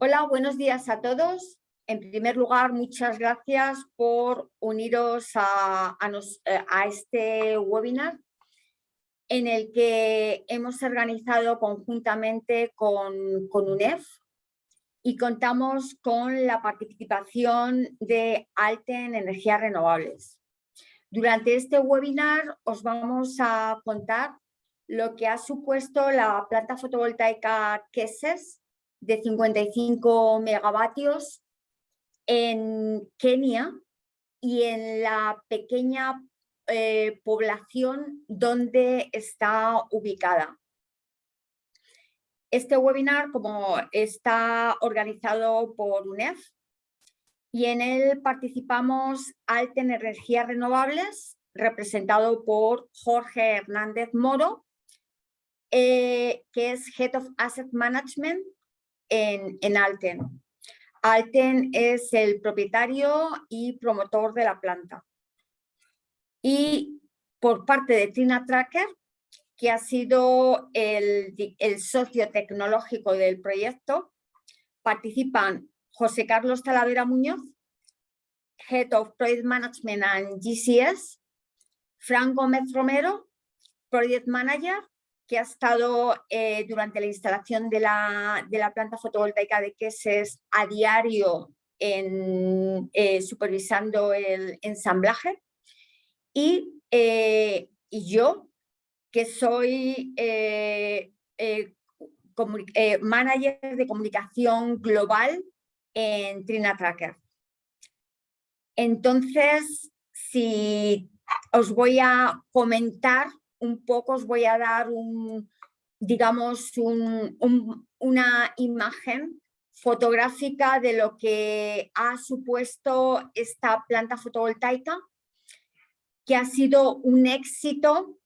Hola, buenos días a todos. En primer lugar, muchas gracias por uniros a este webinar en el que hemos organizado conjuntamente con UNEF y contamos con la participación de Alten Energías Renovables. Durante este webinar os vamos a contar lo que ha supuesto la planta fotovoltaica Keses de 55 megavatios en Kenia y en la pequeña población donde está ubicada. Este webinar, como está organizado por UNEF, y en él participamos Alten Energías Renovables, representado por Jorge Hernández Moro, que es Head of Asset Management en Alten. Alten es el propietario y promotor de la planta. Y por parte de Trina Tracker, que ha sido el socio tecnológico del proyecto, participan José Carlos Talavera Muñoz, Head of Project Management and GCS, Fran Gómez Romero, Project Manager, que ha estado durante la instalación de la planta fotovoltaica de Keses a diario supervisando el ensamblaje, y yo, que soy manager de comunicación global en Trina Tracker. Entonces, si os voy a comentar un poco, os voy a dar una imagen fotográfica de lo que ha supuesto esta planta fotovoltaica, que ha sido un éxito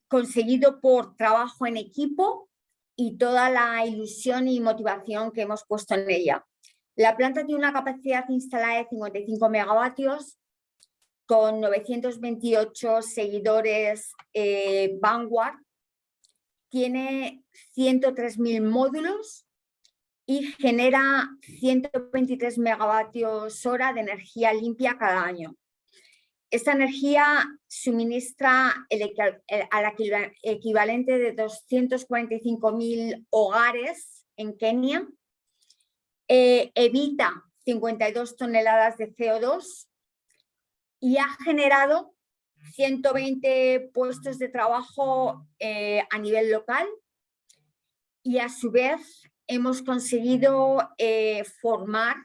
conseguido por trabajo en equipo y toda la ilusión y motivación que hemos puesto en ella. La planta tiene una capacidad instalada de 55 megavatios, con 928 seguidores Vanguard, tiene 103.000 módulos y genera 123 megavatios hora de energía limpia cada año. Esta energía suministra al equivalente de 245.000 hogares en Kenia, evita 52 toneladas de CO2 y ha generado 120 puestos de trabajo a nivel local, y a su vez hemos conseguido formar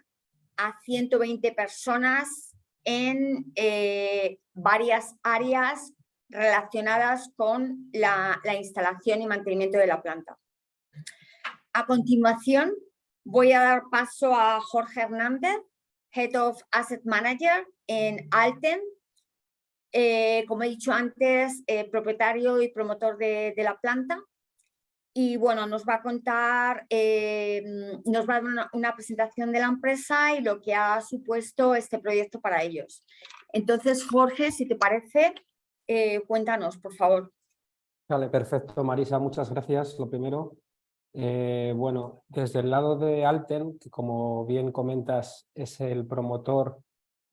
a 120 personas en varias áreas relacionadas con la instalación y mantenimiento de la planta. A continuación, voy a dar paso a Jorge Hernández, Head of Asset Manager en Alten. Como he dicho antes, propietario y promotor de la planta. Y bueno, nos va a contar, nos va a dar una presentación de la empresa y lo que ha supuesto este proyecto para ellos. Entonces, Jorge, si te parece, cuéntanos, por favor. Vale, perfecto, Marisa, muchas gracias. Lo primero, bueno, desde el lado de Alten, que como bien comentas es el promotor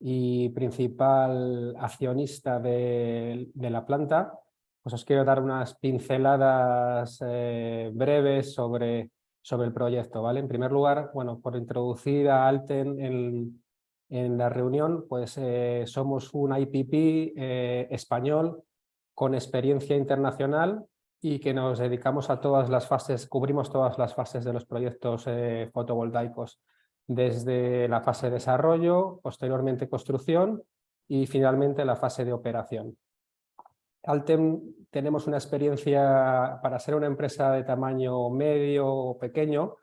y principal accionista de la planta, pues os quiero dar unas pinceladas breves sobre el proyecto, ¿vale? En primer lugar, bueno, por introducir a Alten en la reunión, pues somos un IPP español con experiencia internacional y que nos dedicamos a todas las fases, cubrimos todas las fases de los proyectos fotovoltaicos, desde la fase de desarrollo, posteriormente construcción y finalmente la fase de operación. Alten tenemos una experiencia, para ser una empresa de tamaño medio o pequeño,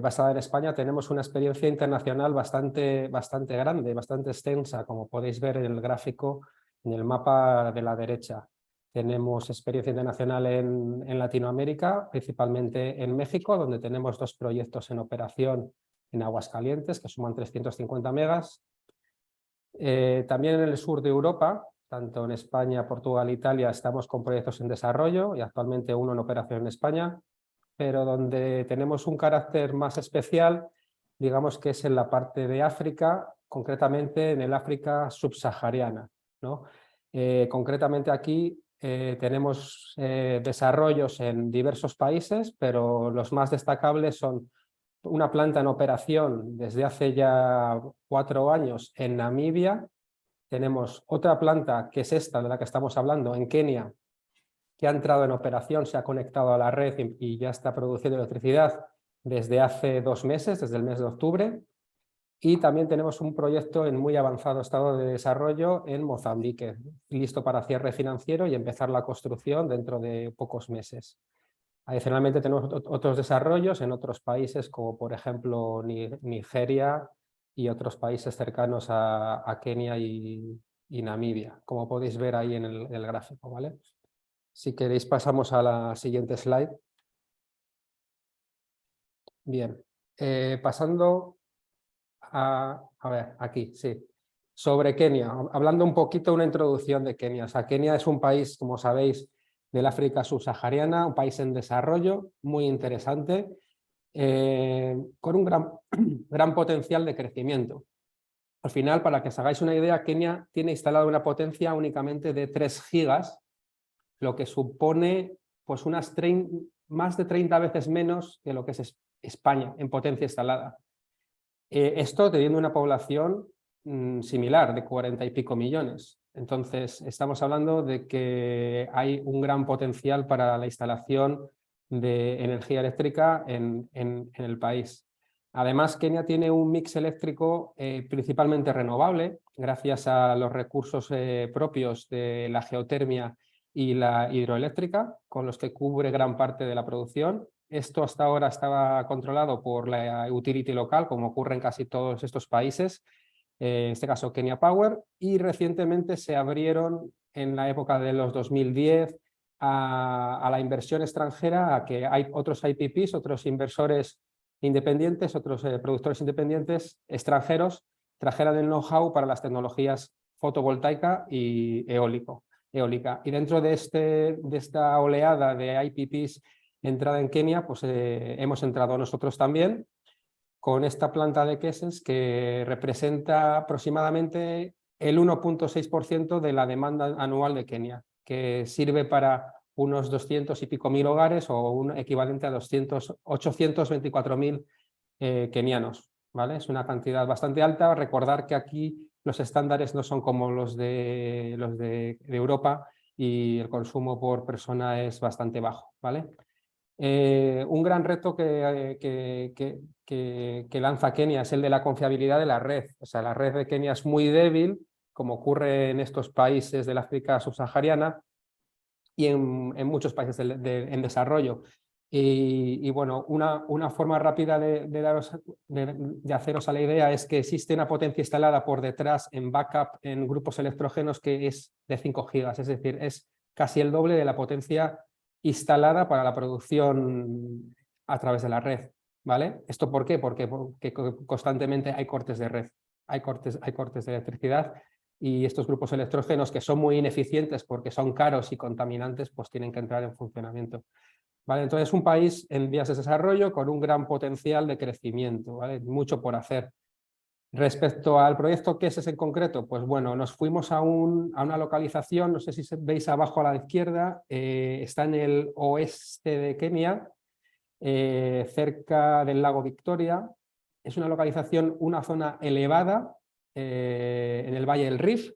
basada en España, tenemos una experiencia internacional bastante grande, bastante extensa, como podéis ver en el gráfico, en el mapa de la derecha. Tenemos experiencia internacional en Latinoamérica, principalmente en México, donde tenemos 2 proyectos en operación en Aguascalientes, que suman 350 megas. También en el sur de Europa, tanto en España, Portugal e Italia, estamos con proyectos en desarrollo y actualmente uno en operación en España. pero donde tenemos un carácter más especial, digamos que es en la parte de África, concretamente en el África subsahariana, ¿no? Concretamente aquí tenemos desarrollos en diversos países, pero los más destacables son una planta en operación desde hace ya 4 años en Namibia. Tenemos otra planta, que es esta de la que estamos hablando, en Kenia, que ha entrado en operación, se ha conectado a la red y ya está produciendo electricidad desde hace 2 meses, desde el mes de octubre. Y también tenemos un proyecto en muy avanzado estado de desarrollo en Mozambique, listo para cierre financiero y empezar la construcción dentro de pocos meses. Adicionalmente tenemos otros desarrollos en otros países, como por ejemplo Nigeria y otros países cercanos a Kenia y Namibia, como podéis ver ahí en el gráfico, ¿vale? Si queréis pasamos a la siguiente slide. Bien, pasando a ver, aquí, sí. Sobre Kenia, hablando un poquito, una introducción de Kenia. O sea, Kenia es un país, como sabéis, del África subsahariana, un país en desarrollo, muy interesante, con un gran potencial de crecimiento. Al final, para que os hagáis una idea, Kenia tiene instalada una potencia únicamente de 3 gigas, lo que supone pues, más de 30 veces menos de lo que es España en potencia instalada. Esto teniendo una población similar, de 40 y pico millones. Entonces, estamos hablando de que hay un gran potencial para la instalación de energía eléctrica en el país. Además, Kenia tiene un mix eléctrico principalmente renovable, gracias a los recursos propios de la geotermia y la hidroeléctrica, con los que cubre gran parte de la producción. Esto hasta ahora estaba controlado por la utility local, como ocurre en casi todos estos países, en este caso Kenya Power, y recientemente se abrieron en la época de los 2010 a la inversión extranjera, a que hay otros IPPs, otros inversores independientes, otros productores independientes extranjeros, trajeran el know-how para las tecnologías fotovoltaica y eólica. Y dentro de esta oleada de IPPs entrada en Kenia, pues hemos entrado nosotros también con esta planta de quesos que representa aproximadamente el 1,6% de la demanda anual de Kenia, que sirve para unos 200 y pico mil hogares o un equivalente a 824.000 kenianos, ¿vale? Es una cantidad bastante alta. Recordar que aquí los estándares no son como los de Europa y el consumo por persona es bastante bajo, ¿vale? Un gran reto que lanza Kenia es el de la confiabilidad de la red. O sea, la red de Kenia es muy débil, como ocurre en estos países del África subsahariana y en muchos países en desarrollo. Y bueno, una forma rápida de haceros a la idea es que existe una potencia instalada por detrás en backup en grupos electrógenos que es de 5 gigas, es decir, es casi el doble de la potencia instalada para la producción a través de la red, ¿vale? ¿Esto por qué? Porque constantemente hay cortes de red, hay cortes de electricidad y estos grupos electrógenos que son muy ineficientes porque son caros y contaminantes, pues tienen que entrar en funcionamiento. ¿Vale? Entonces es un país en vías de desarrollo con un gran potencial de crecimiento, ¿vale? Mucho por hacer. Respecto al proyecto quesos en concreto, pues bueno, nos fuimos a una localización, no sé si veis abajo a la izquierda, está en el oeste de Kenia, cerca del lago Victoria. Es una localización, una zona elevada en el Valle del Rift,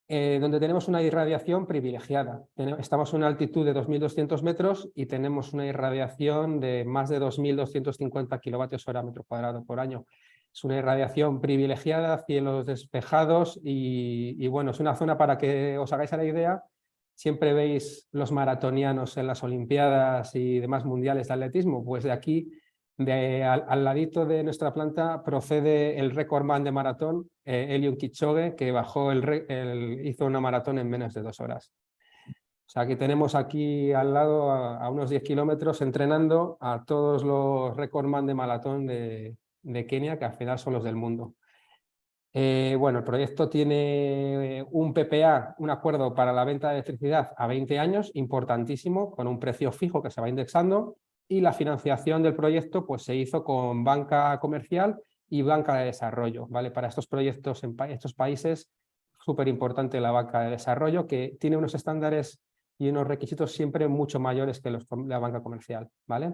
donde tenemos una irradiación privilegiada. Estamos a una altitud de 2.200 metros y tenemos una irradiación de más de 2.250 kWh metro cuadrado por año. Es una irradiación privilegiada, cielos despejados y bueno, es una zona para que os hagáis a la idea. Siempre veis los maratonianos en las Olimpiadas y demás mundiales de atletismo, pues de aquí, al ladito de nuestra planta, procede el récordman de maratón, Eliud Kipchoge, que hizo una maratón en menos de 2 horas. O sea, que tenemos aquí al lado, a unos 10 kilómetros, entrenando a todos los récordman de maratón de Kenia, que al final son los del mundo. Bueno, el proyecto tiene un PPA, un acuerdo para la venta de electricidad a 20 años, importantísimo, con un precio fijo que se va indexando. y la financiación del proyecto pues, se hizo con banca comercial y banca de desarrollo, ¿vale? Para estos proyectos en estos países, súper importante la banca de desarrollo, que tiene unos estándares y unos requisitos siempre mucho mayores que la banca comercial, ¿vale?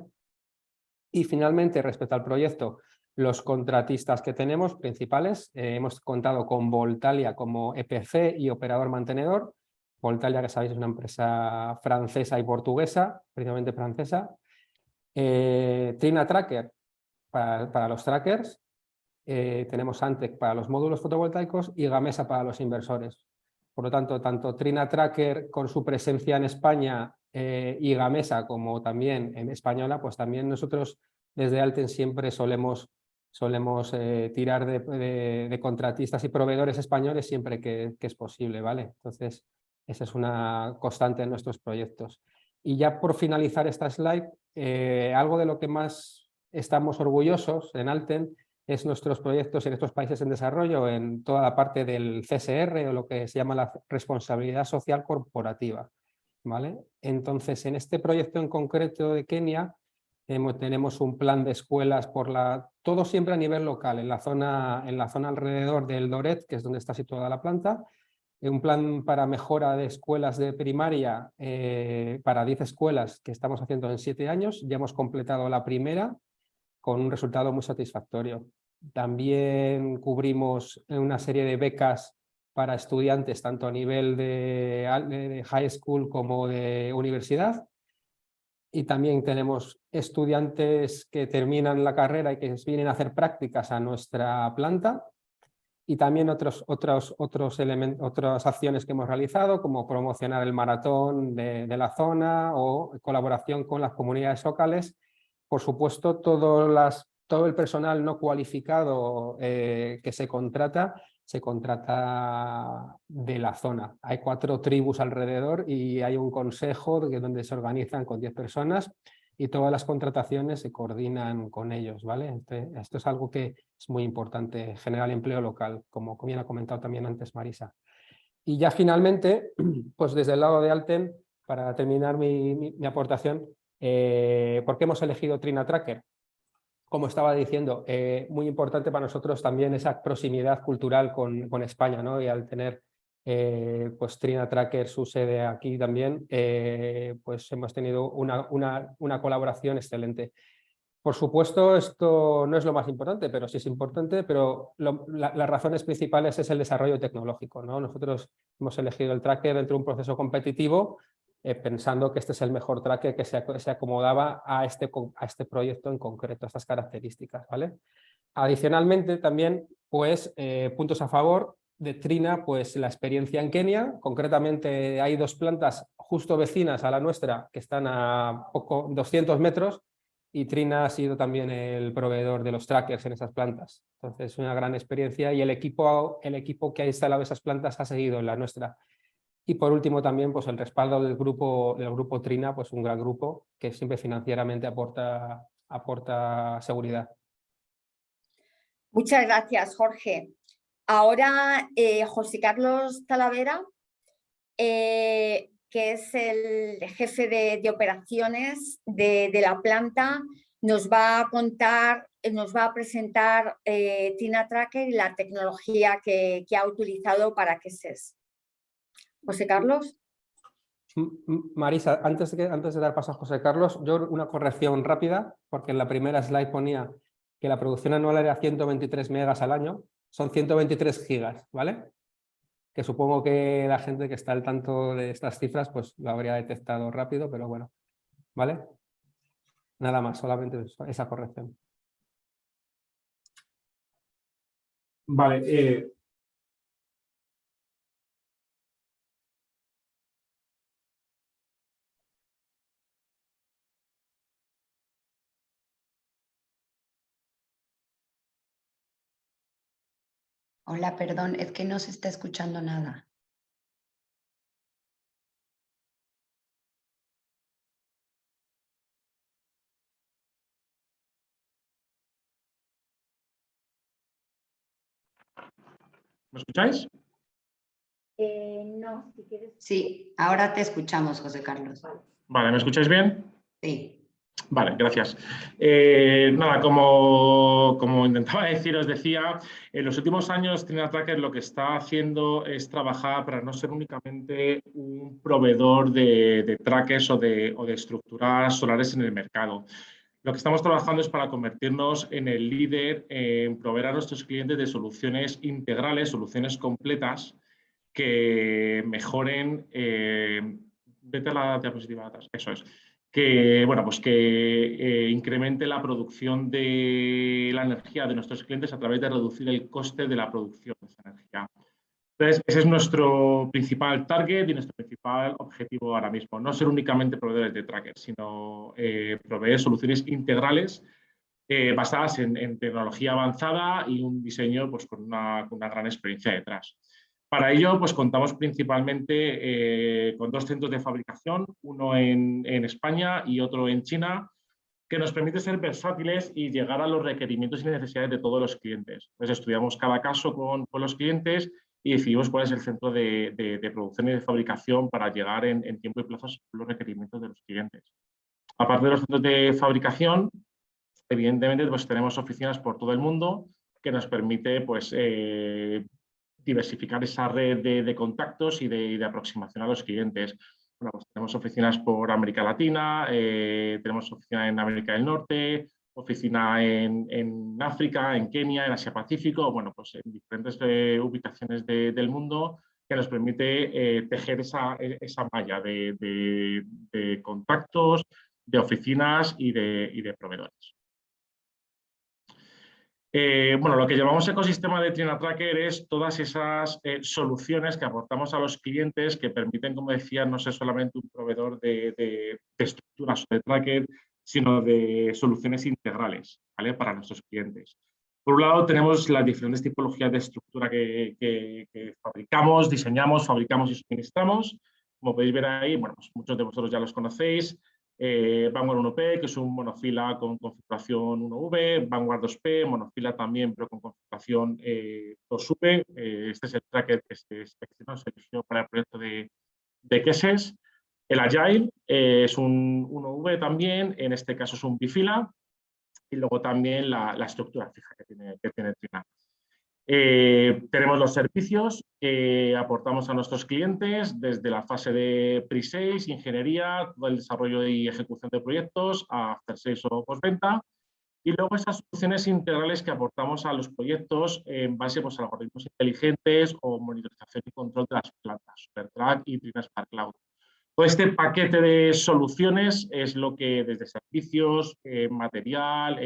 Y finalmente, respecto al proyecto, los contratistas que tenemos principales, hemos contado con Voltalia como EPC y operador mantenedor. Voltalia, que sabéis, es una empresa francesa y portuguesa, principalmente francesa. Trina Tracker para los trackers. Tenemos Antec para los módulos fotovoltaicos y Gamesa para los inversores. Por lo tanto, tanto Trina Tracker con su presencia en España y Gamesa como también en española, pues también nosotros desde Alten siempre solemos tirar de contratistas y proveedores españoles siempre que es posible, ¿vale? Entonces, esa es una constante en nuestros proyectos. Y ya por finalizar esta slide, algo de lo que más estamos orgullosos en Alten es nuestros proyectos en estos países en desarrollo, en toda la parte del CSR o lo que se llama la responsabilidad social corporativa, ¿vale? Entonces, en este proyecto en concreto de Kenia, tenemos un plan de escuelas todo siempre a nivel local, en la zona alrededor del Doret, que es donde está situada la planta, un plan para mejora de escuelas de primaria para 10 escuelas que estamos haciendo en 7 años, ya hemos completado la primera, con un resultado muy satisfactorio. También cubrimos una serie de becas para estudiantes, tanto a nivel de high school como de universidad. Y también tenemos estudiantes que terminan la carrera y que vienen a hacer prácticas a nuestra planta. Y también otras acciones que hemos realizado, como promocionar el maratón de la zona o colaboración con las comunidades locales. Por supuesto, todo el personal no cualificado que se contrata de la zona. Hay 4 tribus alrededor y hay un consejo donde se organizan con 10 personas y todas las contrataciones se coordinan con ellos, ¿vale? Esto es algo que es muy importante, generar empleo local, como bien ha comentado también antes Marisa. Y ya finalmente, pues desde el lado de Alten, para terminar mi aportación, ¿por qué hemos elegido Trina Tracker? Como estaba diciendo, muy importante para nosotros también esa proximidad cultural con España, ¿no? Y al tener pues Trina Tracker su sede aquí también, pues hemos tenido una colaboración excelente. Por supuesto, esto no es lo más importante, pero sí es importante, pero las razones principales es el desarrollo tecnológico, ¿no? Nosotros hemos elegido el tracker dentro de un proceso competitivo, pensando que este es el mejor tracker que se acomodaba a este proyecto en concreto, a estas características, ¿vale? Adicionalmente, también, pues, puntos a favor de Trina, pues la experiencia en Kenia. Concretamente, hay 2 plantas justo vecinas a la nuestra que están a 200 metros, y Trina ha sido también el proveedor de los trackers en esas plantas. Entonces, una gran experiencia y el equipo que ha instalado esas plantas ha seguido en la nuestra. Y por último también pues el respaldo del grupo Trina, pues un gran grupo que siempre financieramente aporta seguridad. Muchas gracias, Jorge. Ahora, José Carlos Talavera, que es el jefe de operaciones de la planta, nos va a presentar Trina Tracker y la tecnología que ha utilizado para que SES. José Carlos. Marisa, antes de dar paso a José Carlos, yo una corrección rápida, porque en la primera slide ponía que la producción anual era 123 megas al año, son 123 gigas, ¿vale? Que supongo que la gente que está al tanto de estas cifras pues lo habría detectado rápido, pero bueno, ¿vale? Nada más, solamente esa corrección. Vale, Hola, perdón, es que no se está escuchando nada. ¿me escucháis? No, si quieres. Sí, ahora te escuchamos, José Carlos. Vale, ¿me escucháis bien? Sí. Vale, gracias. Nada, como intentaba decir, os decía, en los últimos años TrinaTracker lo que está haciendo es trabajar para no ser únicamente un proveedor de trackers o de estructuras solares en el mercado. Lo que estamos trabajando es para convertirnos en el líder en proveer a nuestros clientes de soluciones integrales, soluciones completas que mejoren, vete a la diapositiva atrás, eso es, que, bueno, pues que incremente la producción de la energía de nuestros clientes a través de reducir el coste de la producción de esa energía. Entonces, ese es nuestro principal target y nuestro principal objetivo ahora mismo. No ser únicamente proveedores de trackers, sino proveer soluciones integrales basadas en tecnología avanzada y un diseño pues, con una gran experiencia detrás. Para ello, pues contamos principalmente con 2 centros de fabricación, uno en España y otro en China, que nos permite ser versátiles y llegar a los requerimientos y necesidades de todos los clientes. Entonces, estudiamos cada caso con los clientes y decidimos cuál es el centro de producción y de fabricación para llegar en tiempo y plazo a los requerimientos de los clientes. Aparte de los centros de fabricación, evidentemente pues, tenemos oficinas por todo el mundo que nos permite pues, diversificar esa red de contactos y de aproximación a los clientes. Bueno, pues tenemos oficinas por América Latina, tenemos oficina en América del Norte, oficina en África, en Kenia, en Asia Pacífico, bueno, pues en diferentes ubicaciones del mundo que nos permite tejer esa malla de contactos, de oficinas y de proveedores. Bueno, lo que llamamos ecosistema de TrinaTracker es todas esas soluciones que aportamos a los clientes que permiten, como decía, no ser solamente un proveedor de estructuras o de tracker, sino de soluciones integrales, ¿vale? Para nuestros clientes. Por un lado, tenemos las diferentes tipologías de estructura que fabricamos, diseñamos, fabricamos y suministramos. Como podéis ver ahí, bueno, pues muchos de vosotros ya los conocéis. Vanguard 1P, que es un monofila con configuración 1V, Vanguard 2P, monofila también, pero con configuración 2V. Este es el tracker que se eligió para el proyecto de Queses. El Agile es un 1V también, en este caso es un bifila, y luego también la estructura fija que tiene Trina. Tenemos los servicios que aportamos a nuestros clientes desde la fase de pre-sales, ingeniería, todo el desarrollo y ejecución de proyectos, a after-sales o postventa. Y luego esas soluciones integrales que aportamos a los proyectos en base pues, a algoritmos inteligentes o monitorización y control de las plantas, SuperTrack y Trina Spark Cloud. Todo este paquete de soluciones es lo que desde servicios, material,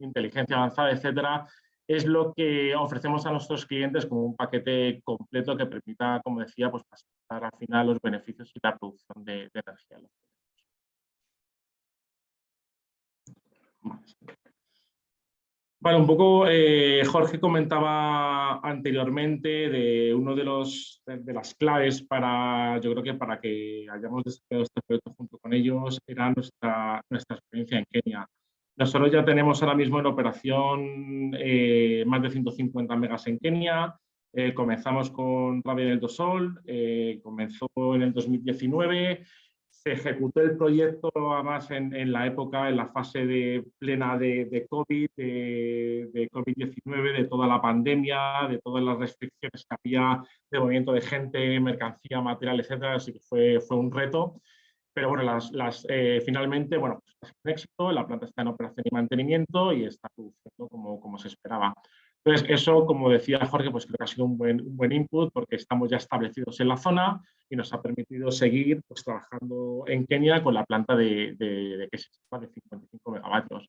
inteligencia avanzada, etcétera, es lo que ofrecemos a nuestros clientes como un paquete completo que permita, como decía, pues pasar al final los beneficios y la producción de energía. Vale, un poco Jorge comentaba anteriormente de uno de las claves para, yo creo que para que hayamos desarrollado este proyecto junto con ellos era nuestra experiencia en Kenia. Nosotros ya tenemos ahora mismo en operación más de 150 megas en Kenia. Comenzamos con Rabia del Dosol, comenzó en el 2019. Se ejecutó el proyecto además en la época, en la fase plena de COVID, de COVID-19, de toda la pandemia, de todas las restricciones que había de movimiento de gente, mercancía, material, etcétera. Así que fue un reto. Pero bueno, finalmente, bueno, pues, es un éxito, la planta está en operación y mantenimiento y está produciendo como se esperaba. Entonces, eso, como decía Jorge, pues creo que ha sido un buen input porque estamos ya establecidos en la zona y nos ha permitido seguir pues, trabajando en Kenia con la planta de 55 megavatios.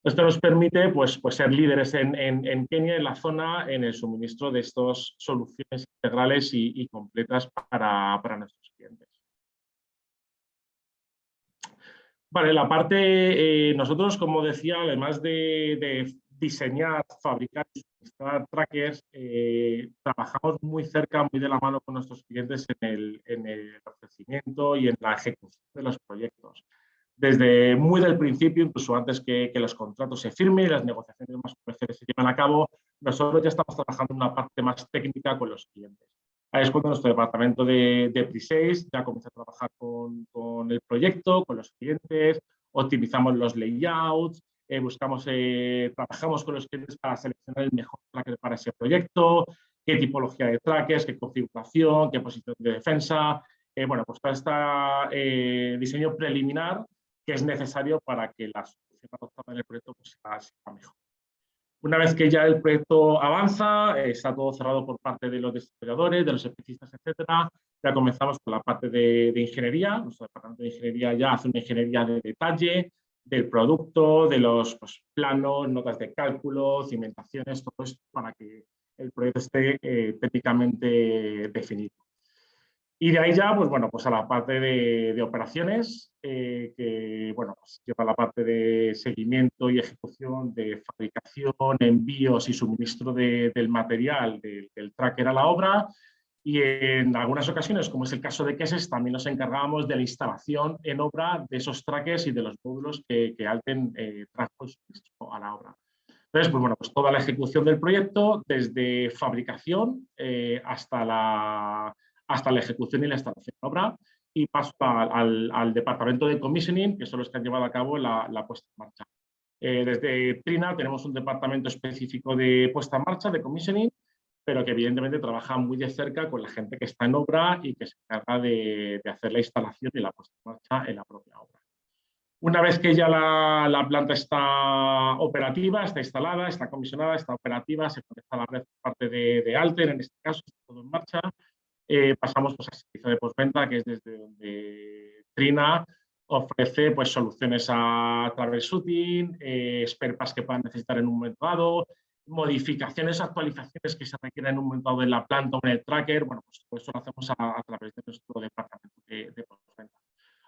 Esto nos permite pues, ser líderes en Kenia, en la zona, en el suministro de estas soluciones integrales y completas para nuestros clientes. Vale, la parte, nosotros, como decía, además de diseñar, fabricar y suministrar trackers, trabajamos muy cerca, muy de la mano con nuestros clientes en el ofrecimiento y en la ejecución de los proyectos. Desde muy del principio, incluso antes que los contratos se firmen y las negociaciones más comerciales se llevan a cabo, nosotros ya estamos trabajando en una parte más técnica con los clientes. Ahí es cuando nuestro departamento de pre-sales ya comienza a trabajar con el proyecto, con los clientes, optimizamos los layouts, trabajamos con los clientes para seleccionar el mejor tracker para ese proyecto, qué tipología de trackers, qué configuración, qué posición de defensa, bueno, pues todo este diseño preliminar que es necesario para que la solución adoptada en el proyecto pues, sea mejor. Una vez que ya el proyecto avanza, está todo cerrado por parte de los desarrolladores, de los especistas, etcétera, ya comenzamos con la parte de ingeniería. Nuestro departamento de ingeniería ya hace una ingeniería de detalle del producto, de los planos, notas de cálculo, cimentaciones, todo esto para que el proyecto esté técnicamente definido. Y de ahí ya, pues bueno, pues a la parte de operaciones, que bueno, pues lleva la parte de seguimiento y ejecución de fabricación, envíos y suministro del material del tracker a la obra. Y en algunas ocasiones, como es el caso de Queses, también nos encargábamos de la instalación en obra de esos trackers y de los módulos que Alten trajo a la obra. Entonces, pues bueno, pues toda la ejecución del proyecto, desde fabricación hasta la ejecución y la instalación en obra, y paso al departamento de commissioning, que son los que han llevado a cabo la puesta en marcha. Desde Trina tenemos un departamento específico de puesta en marcha, de commissioning, pero que evidentemente trabaja muy de cerca con la gente que está en obra y que se encarga de hacer la instalación y la puesta en marcha en la propia obra. Una vez que ya la planta está operativa, está instalada, está comisionada, está operativa, se conecta a la red por parte de Alten, en este caso, está todo en marcha, pasamos pues, al servicio de postventa, que es desde donde Trina ofrece pues, soluciones a troubleshooting, spare parts que puedan necesitar en un momento dado, modificaciones, actualizaciones que se requieran en un momento dado en la planta o en el tracker. Bueno, pues todo eso lo hacemos a través de nuestro departamento de postventa.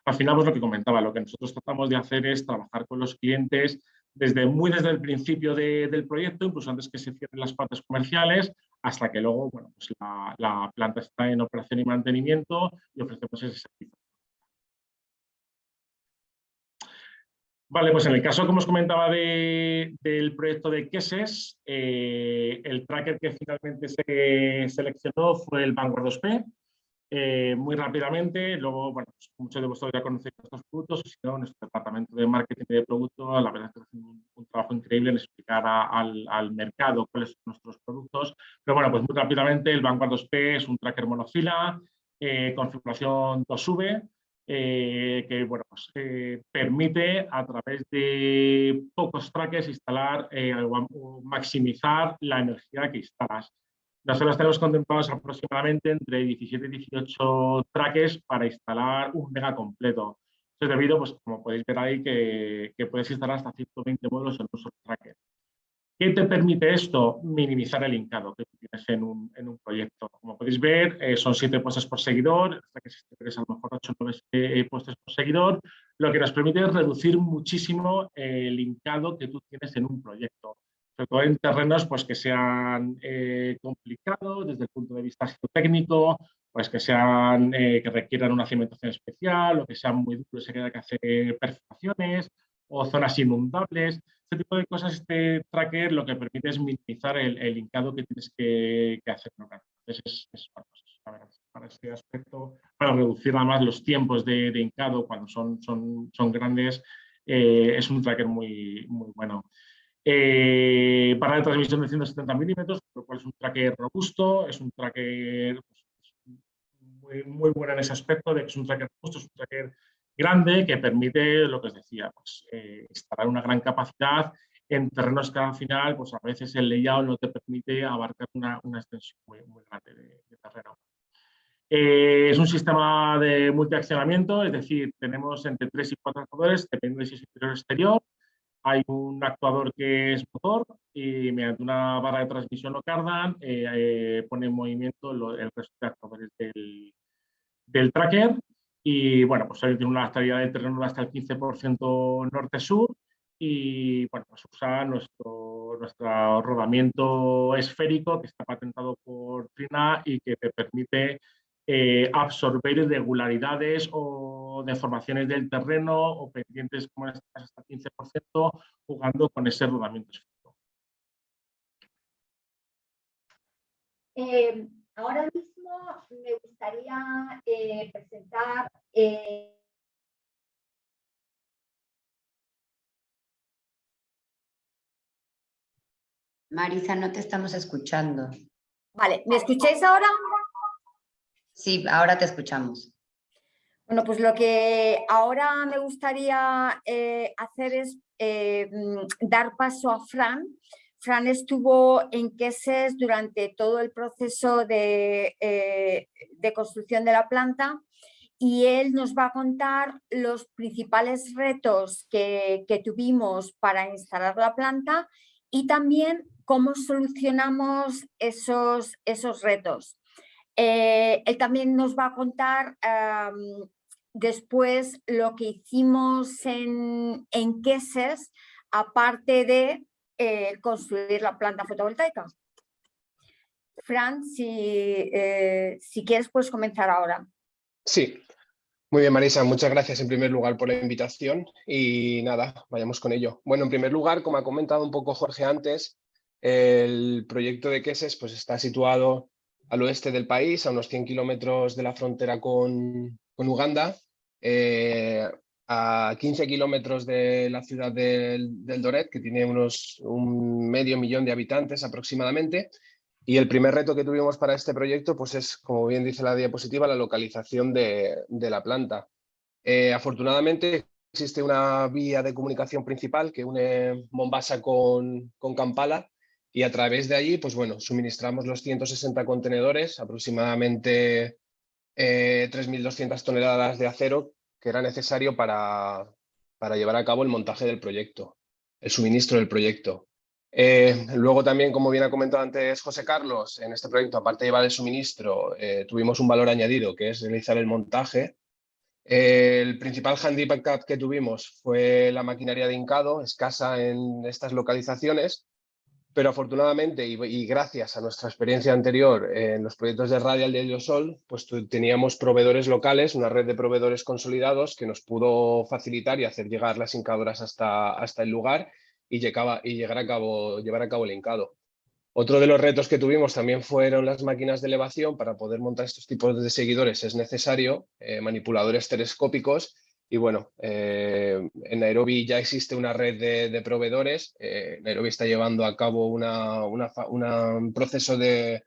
Al final, pues lo que comentaba, lo que nosotros tratamos de hacer es trabajar con los clientes desde el principio del proyecto, incluso antes que se cierren las partes comerciales, hasta que luego bueno, pues la planta está en operación y mantenimiento y ofrecemos ese servicio. Vale, pues en el caso, como os comentaba, del proyecto de Queses, el tracker que finalmente se seleccionó fue el Vanguard 2P. Muy rápidamente, luego, bueno, pues muchos de vosotros ya conocéis estos productos, si no, nuestro departamento de marketing y de producto, la verdad es que hace un trabajo increíble en explicar al mercado cuáles son nuestros productos. Pero bueno, pues muy rápidamente, el Vanguard 2P es un tracker monofila, configuración 2V, que bueno, pues, permite a través de pocos trackers instalar o maximizar la energía que instalas. Nosotros tenemos contemplados aproximadamente entre 17 y 18 trackers para instalar un mega completo. Eso es debido, pues, como podéis ver ahí, que puedes instalar hasta 120 módulos en un solo tracker. ¿Qué te permite esto? Minimizar el hincado que tienes en un proyecto. Como podéis ver, son 7 puestos por seguidor, hasta que si tienes a lo mejor 8 o 9 puestos por seguidor, lo que nos permite es reducir muchísimo el hincado que tú tienes en un proyecto. Sobre todo en terrenos pues, que sean complicados desde el punto de vista geotécnico, pues que requieran una cimentación especial o que sean muy duros y que haya que hacer perforaciones o zonas inundables. Este tipo de cosas, este tracker lo que permite es minimizar el hincado que tienes que hacer. Entonces, para este aspecto, para reducir además los tiempos de hincado cuando son grandes, es un tracker muy, muy bueno. Barra de transmisión de 170 milímetros, lo cual es un tracker robusto, es un tracker pues, muy bueno en ese aspecto, de que es un tracker robusto, es un tracker grande que permite, lo que os decía, pues, instalar una gran capacidad en terrenos que al final, pues a veces el layout no te permite abarcar una extensión muy, muy grande de terreno. Es un sistema de multiaccionamiento, es decir, tenemos entre 3 y 4 actuadores, dependiendo de si es interior o exterior. Hay un actuador que es motor y mediante una barra de transmisión o cardan pone en movimiento el resto de actuadores del tracker. Y bueno, pues tiene una estabilidad de terreno hasta el 15% norte-sur y bueno, pues usa nuestro rodamiento esférico que está patentado por Trina y que te permite absorber irregularidades o deformaciones del terreno o pendientes como en este caso hasta el 15% jugando con ese rodamiento esférico. Ahora mismo me gustaría presentar Marisa, no te estamos escuchando. Vale, ¿me escucháis ahora? Sí, ahora te escuchamos. Bueno, pues lo que ahora me gustaría hacer es dar paso a Fran. Fran estuvo en Queses durante todo el proceso de construcción de la planta y él nos va a contar los principales retos que tuvimos para instalar la planta y también cómo solucionamos esos retos. Él también nos va a contar después lo que hicimos en Queses, aparte de construir la planta fotovoltaica. Fran, si quieres, puedes comenzar ahora. Sí, muy bien, Marisa, muchas gracias en primer lugar por la invitación y nada, vayamos con ello. Bueno, en primer lugar, como ha comentado un poco Jorge antes, el proyecto de Queses pues, está situado al oeste del país, a unos 100 kilómetros de la frontera con Uganda, a 15 kilómetros de la ciudad del Doret, que tiene un medio millón de habitantes aproximadamente. Y el primer reto que tuvimos para este proyecto pues es, como bien dice la diapositiva, la localización de la planta. Afortunadamente existe una vía de comunicación principal que une Mombasa con Kampala y a través de allí pues bueno, suministramos los 160 contenedores, aproximadamente 3.200 toneladas de acero que era necesario para llevar a cabo el montaje del proyecto, el suministro del proyecto. Luego también, como bien ha comentado antes José Carlos, en este proyecto, aparte de llevar el suministro, tuvimos un valor añadido que es realizar el montaje. El principal handicap que tuvimos fue la maquinaria de hincado, escasa en estas localizaciones, pero afortunadamente y gracias a nuestra experiencia anterior en los proyectos de Radial de Heliosol, pues teníamos proveedores locales, una red de proveedores consolidados que nos pudo facilitar y hacer llegar las hincadoras hasta el lugar y llevar a cabo el hincado. Otro de los retos que tuvimos también fueron las máquinas de elevación. Para poder montar estos tipos de seguidores es necesario manipuladores telescópicos y bueno, en Nairobi ya existe una red de proveedores. Nairobi está llevando a cabo un proceso de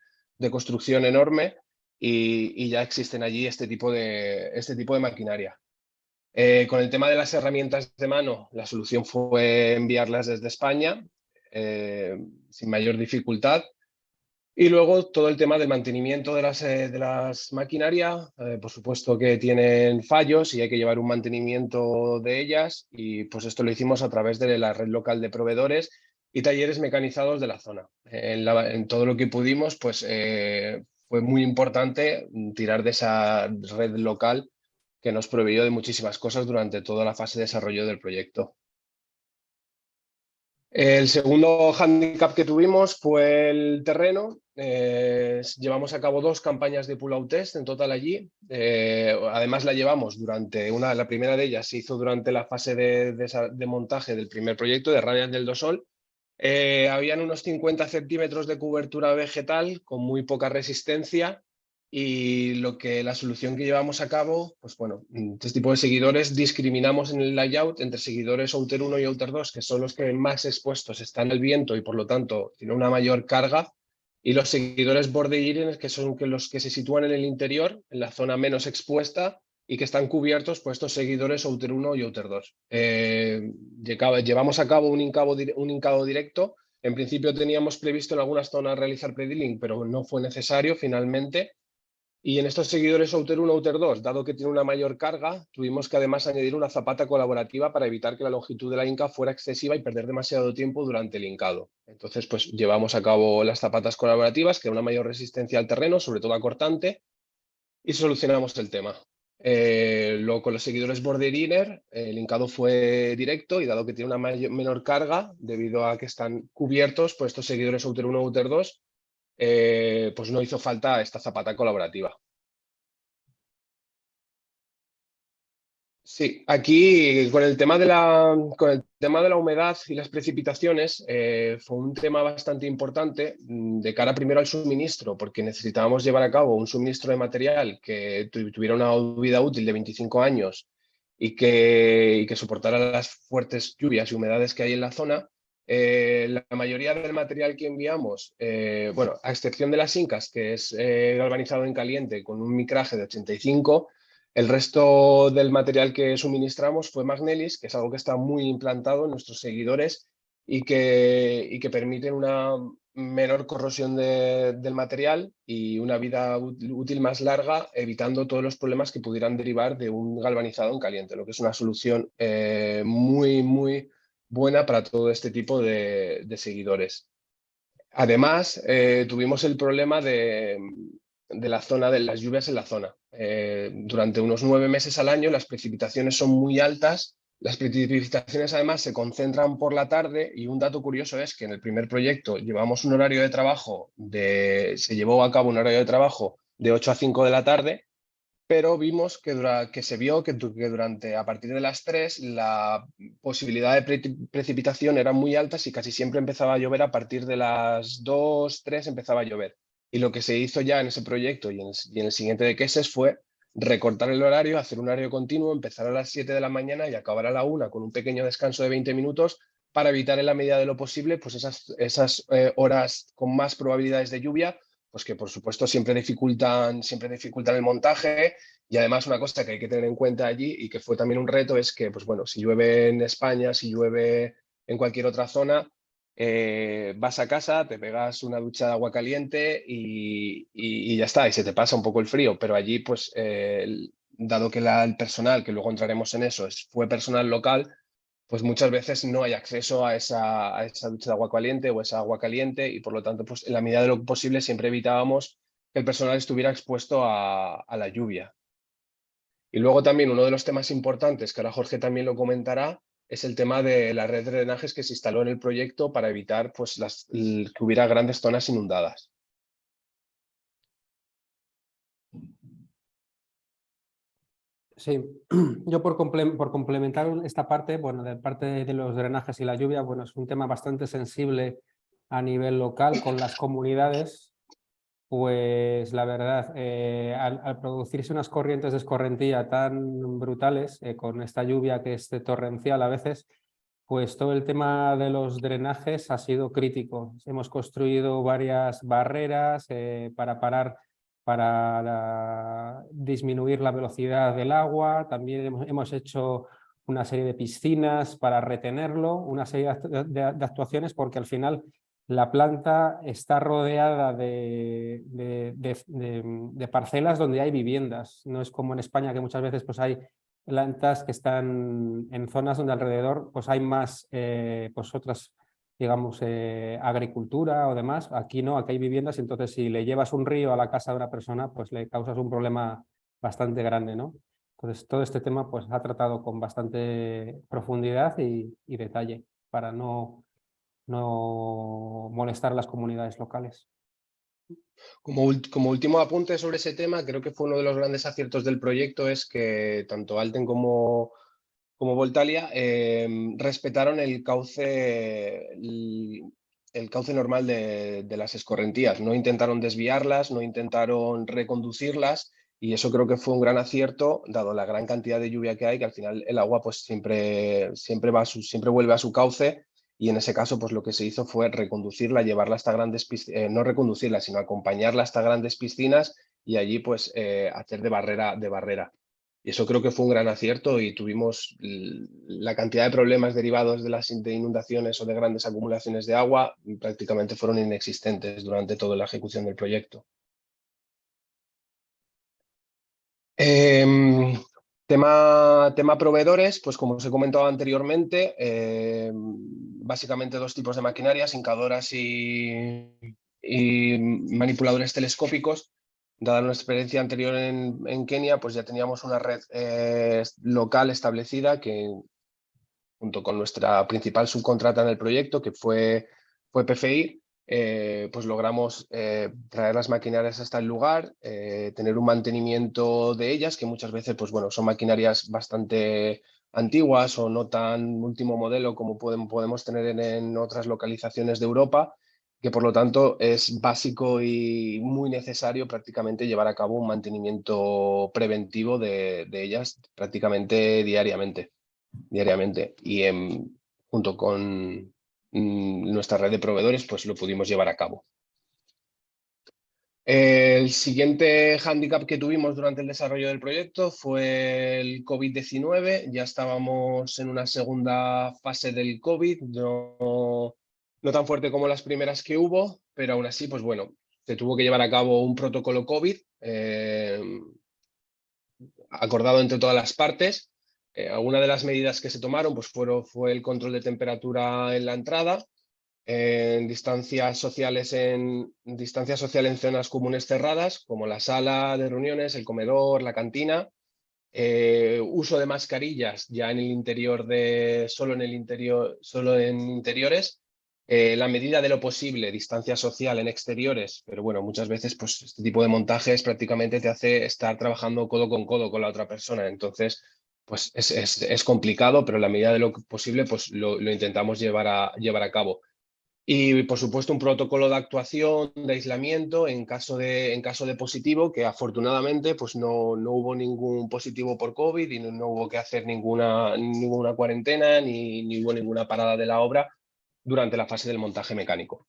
construcción enorme y ya existen allí este tipo de maquinaria. Con el tema de las herramientas de mano, la solución fue enviarlas desde España sin mayor dificultad. Y luego todo el tema del mantenimiento de las maquinarias, por supuesto que tienen fallos y hay que llevar un mantenimiento de ellas y pues esto lo hicimos a través de la red local de proveedores y talleres mecanizados de la zona. En todo lo que pudimos pues fue muy importante tirar de esa red local que nos proveyó de muchísimas cosas durante toda la fase de desarrollo del proyecto. El segundo hándicap que tuvimos fue el terreno. Llevamos a cabo 2 campañas de pull-out test en total allí. Además la llevamos la primera de ellas se hizo durante la fase de montaje del primer proyecto de Radial del Dosol. Habían unos 50 centímetros de cobertura vegetal con muy poca resistencia y la solución que llevamos a cabo, pues bueno, este tipo de seguidores discriminamos en el layout entre seguidores Outer 1 y Outer 2, que son los que más expuestos están al viento y por lo tanto tienen una mayor carga, y los seguidores Border, que son los que se sitúan en el interior, en la zona menos expuesta y que están cubiertos por estos seguidores Outer 1 y Outer 2. Llevamos a cabo un hincado directo. En principio teníamos previsto en algunas zonas realizar predrilling, pero no fue necesario finalmente. Y en estos seguidores Outer 1, Outer 2, dado que tiene una mayor carga, tuvimos que además añadir una zapata colaborativa para evitar que la longitud de la hinca fuera excesiva y perder demasiado tiempo durante el hincado. Entonces, pues llevamos a cabo las zapatas colaborativas, que dan una mayor resistencia al terreno, sobre todo a cortante, y solucionamos el tema. Luego con los seguidores Border Inner, el hincado fue directo y dado que tiene una menor carga, debido a que están cubiertos por estos seguidores Outer 1, Outer 2, pues no hizo falta esta zapata colaborativa. Sí, aquí con el tema de la humedad y las precipitaciones fue un tema bastante importante de cara primero al suministro, porque necesitábamos llevar a cabo un suministro de material que tuviera una vida útil de 25 años y que soportara las fuertes lluvias y humedades que hay en la zona. La mayoría del material que enviamos, bueno, a excepción de las Incas, que es galvanizado en caliente con un micraje de 85, el resto del material que suministramos fue Magnelis, que es algo que está muy implantado en nuestros seguidores y que permiten una menor corrosión del material y una vida útil más larga, evitando todos los problemas que pudieran derivar de un galvanizado en caliente, lo que es una solución muy buena para todo este tipo de seguidores. Además, tuvimos el problema de la zona de las lluvias en la zona. Durante unos 9 meses al año las precipitaciones son muy altas. Las precipitaciones además se concentran por la tarde y un dato curioso es que en el primer proyecto llevamos un horario de trabajo se llevó a cabo un horario de trabajo de 8 a 5 de la tarde, pero vimos que se vio que durante a partir de las 3 la posibilidad de precipitación era muy alta y casi siempre empezaba a llover a partir de las 2, 3 empezaba a llover. Y lo que se hizo ya en ese proyecto y en el siguiente de Queses fue recortar el horario, hacer un horario continuo, empezar a las 7 de la mañana y acabar a la 1 con un pequeño descanso de 20 minutos para evitar en la medida de lo posible pues esas horas con más probabilidades de lluvia, pues que por supuesto siempre dificultan el montaje. Y además una cosa que hay que tener en cuenta allí y que fue también un reto es que, pues bueno, si llueve en España, si llueve en cualquier otra zona, vas a casa, te pegas una ducha de agua caliente y ya está, y se te pasa un poco el frío, pero allí pues dado que el personal, que luego entraremos en eso, fue personal local, pues muchas veces no hay acceso a esa ducha de agua caliente o esa agua caliente y por lo tanto pues en la medida de lo posible siempre evitábamos que el personal estuviera expuesto a la lluvia. Y luego también uno de los temas importantes, que ahora Jorge también lo comentará, es el tema de la red de drenajes que se instaló en el proyecto para evitar pues, que hubiera grandes zonas inundadas. Sí, yo por complementar esta parte, bueno, de parte de los drenajes y la lluvia, bueno, es un tema bastante sensible a nivel local con las comunidades, pues la verdad, al producirse unas corrientes de escorrentía tan brutales, con esta lluvia que es torrencial a veces, pues todo el tema de los drenajes ha sido crítico. Hemos construido varias barreras para disminuir la velocidad del agua. También hemos hecho una serie de piscinas para retenerlo, una serie de actuaciones, porque al final la planta está rodeada de parcelas donde hay viviendas. No es como en España, que muchas veces pues, hay plantas que están en zonas donde alrededor pues, hay más pues otras, digamos, agricultura o demás. Aquí no, aquí hay viviendas, y entonces si le llevas un río a la casa de una persona, pues le causas un problema bastante grande, ¿no? Entonces todo este tema pues ha tratado con bastante profundidad y detalle para no molestar a las comunidades locales. Como último apunte sobre ese tema, creo que fue uno de los grandes aciertos del proyecto es que tanto Alten como Voltalia respetaron el cauce normal de las escorrentías. No intentaron desviarlas, no intentaron reconducirlas y eso creo que fue un gran acierto, dado la gran cantidad de lluvia que hay, que al final el agua pues siempre vuelve a su cauce. Y en ese caso, pues lo que se hizo fue reconducirla, llevarla hasta grandes piscinas, no reconducirla, sino acompañarla hasta grandes piscinas y allí pues hacer de barrera. Y eso creo que fue un gran acierto y tuvimos la cantidad de problemas derivados de inundaciones o de grandes acumulaciones de agua, prácticamente fueron inexistentes durante toda la ejecución del proyecto. Tema proveedores, pues como os he comentado anteriormente, básicamente 2 tipos de maquinarias, hincadoras y manipuladores telescópicos. Dada nuestra experiencia anterior en Kenia, pues ya teníamos una red local establecida que, junto con nuestra principal subcontrata en el proyecto, que fue PFI, pues logramos traer las maquinarias hasta el lugar, tener un mantenimiento de ellas, que muchas veces pues, bueno, son maquinarias bastante antiguas o no tan último modelo como podemos tener en otras localizaciones de Europa, que por lo tanto es básico y muy necesario prácticamente llevar a cabo un mantenimiento preventivo de ellas prácticamente diariamente. Y junto con nuestra red de proveedores, pues lo pudimos llevar a cabo. El siguiente hándicap que tuvimos durante el desarrollo del proyecto fue el COVID-19. Ya estábamos en una segunda fase del COVID, no tan fuerte como las primeras que hubo, pero aún así, pues bueno, se tuvo que llevar a cabo un protocolo COVID acordado entre todas las partes. Algunas de las medidas que se tomaron pues fue el control de temperatura en la entrada, distancia social en zonas comunes cerradas, como la sala de reuniones, el comedor, la cantina. Uso de mascarillas ya en el interior solo en interiores. La medida de lo posible, distancia social en exteriores, pero bueno, muchas veces pues este tipo de montajes prácticamente te hace estar trabajando codo con la otra persona. Entonces, pues es complicado, pero en la medida de lo posible pues lo intentamos llevar a cabo. Y, por supuesto, un protocolo de actuación, de aislamiento en caso de positivo, que afortunadamente pues no hubo ningún positivo por COVID y no hubo que hacer ninguna cuarentena ni hubo ninguna parada de la obra durante la fase del montaje mecánico.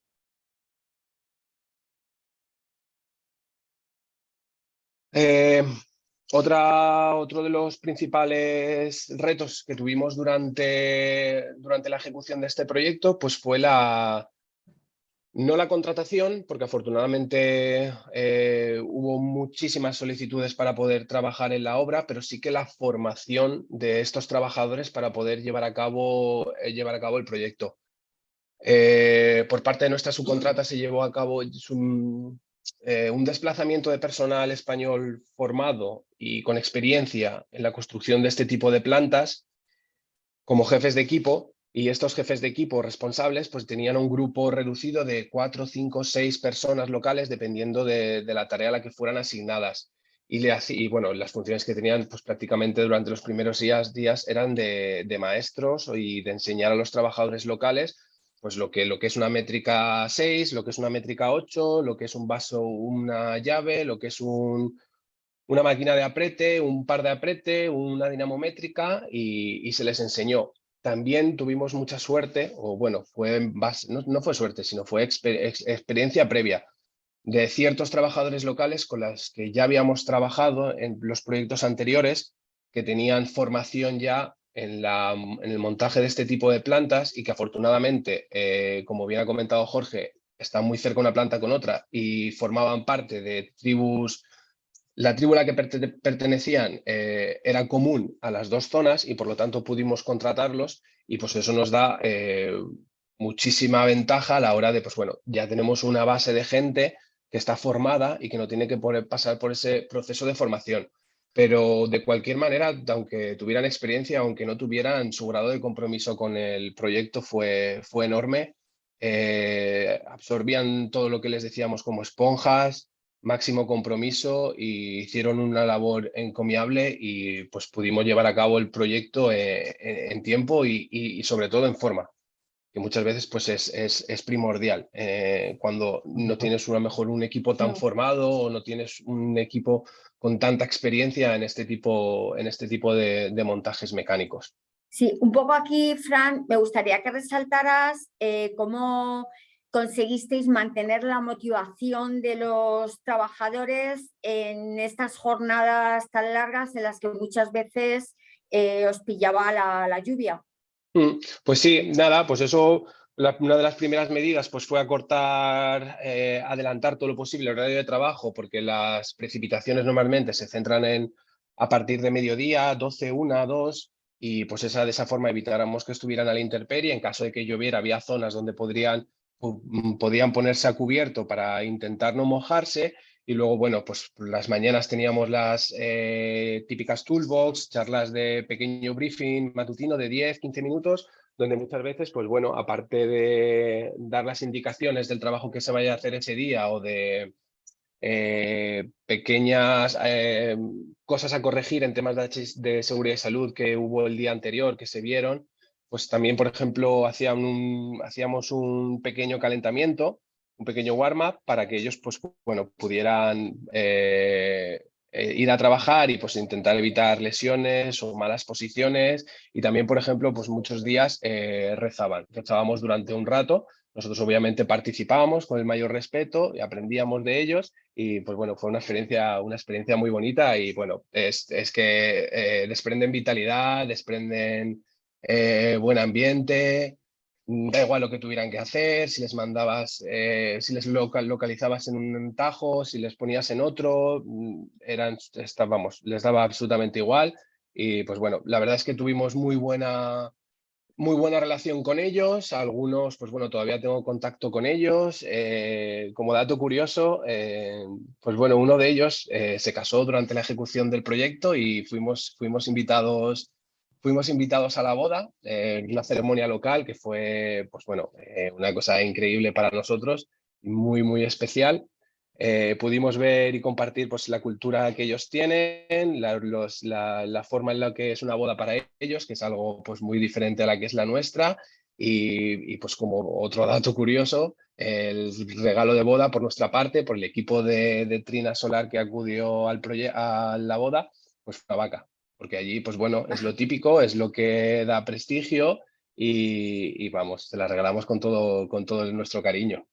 Otro de los principales retos que tuvimos durante la ejecución de este proyecto pues fue no la contratación, porque afortunadamente hubo muchísimas solicitudes para poder trabajar en la obra, pero sí que la formación de estos trabajadores para poder llevar a cabo el proyecto. Por parte de nuestra subcontrata se llevó a cabo un desplazamiento de personal español formado y con experiencia en la construcción de este tipo de plantas como jefes de equipo, y estos jefes de equipo responsables pues tenían un grupo reducido de 4, 5, 6 personas locales dependiendo de la tarea a la que fueran asignadas. Y bueno, las funciones que tenían pues prácticamente durante los primeros días eran de maestros y de enseñar a los trabajadores locales pues lo que es una métrica 6, lo que es una métrica 8, lo que es un vaso, una llave, lo que es una máquina de aprete, un par de aprete, una dinamométrica y se les enseñó. También tuvimos mucha suerte, o bueno, no fue suerte, sino fue experiencia previa de ciertos trabajadores locales con los que ya habíamos trabajado en los proyectos anteriores, que tenían formación ya en el montaje de este tipo de plantas y que afortunadamente, como bien ha comentado Jorge, están muy cerca una planta con otra y formaban parte de tribus. La tribu a la que pertenecían era común a las dos zonas y por lo tanto pudimos contratarlos y pues eso nos da muchísima ventaja a la hora de, pues bueno, ya tenemos una base de gente que está formada y que no tiene que pasar por ese proceso de formación. Pero de cualquier manera, aunque tuvieran experiencia, aunque no tuvieran, su grado de compromiso con el proyecto fue enorme. Absorbían todo lo que les decíamos como esponjas, máximo compromiso y hicieron una labor encomiable y pues pudimos llevar a cabo el proyecto en tiempo y sobre todo en forma, que muchas veces pues es primordial cuando no tienes un equipo tan formado o no tienes un equipo con tanta experiencia en este tipo de montajes mecánicos. Sí, un poco aquí, Fran, me gustaría que resaltaras cómo conseguisteis mantener la motivación de los trabajadores en estas jornadas tan largas en las que muchas veces os pillaba la lluvia. Pues sí, nada, pues eso, una de las primeras medidas pues fue adelantar todo lo posible el horario de trabajo, porque las precipitaciones normalmente se centran a partir de mediodía, 12, 1, 2, y pues de esa forma evitáramos que estuvieran a la intemperie. En caso de que lloviera, había zonas donde podían ponerse a cubierto para intentar no mojarse. Y luego, bueno, pues las mañanas teníamos las típicas toolbox, charlas de pequeño briefing matutino de 10, 15 minutos, donde muchas veces, pues bueno, aparte de dar las indicaciones del trabajo que se vaya a hacer ese día o de pequeñas cosas a corregir en temas de seguridad y salud que hubo el día anterior, que se vieron, pues también, por ejemplo, hacíamos un pequeño calentamiento, un pequeño warm-up para que ellos pues, bueno, pudieran ir a trabajar y pues intentar evitar lesiones o malas posiciones. Y también, por ejemplo, pues muchos días rezábamos durante un rato. Nosotros obviamente participábamos con el mayor respeto y aprendíamos de ellos y pues bueno, fue una experiencia muy bonita y bueno, es que desprenden vitalidad, desprenden buen ambiente. Da igual lo que tuvieran que hacer, si les mandabas, si les localizabas en un tajo, si les ponías en otro, vamos, les daba absolutamente igual. Y pues bueno, la verdad es que tuvimos muy buena relación con ellos. Algunos, pues bueno, todavía tengo contacto con ellos. Como dato curioso, pues bueno, uno de ellos se casó durante la ejecución del proyecto y fuimos invitados a la boda, una ceremonia local que fue, pues bueno, una cosa increíble para nosotros, muy, muy especial. Pudimos ver y compartir pues, la cultura que ellos tienen, la forma en la que es una boda para ellos, que es algo pues, muy diferente a la que es la nuestra. Y pues como otro dato curioso, el regalo de boda por nuestra parte, por el equipo de Trina Solar que acudió a la boda, pues fue una vaca. Porque allí, pues bueno, es lo típico, es lo que da prestigio y vamos, te la regalamos con todo nuestro cariño.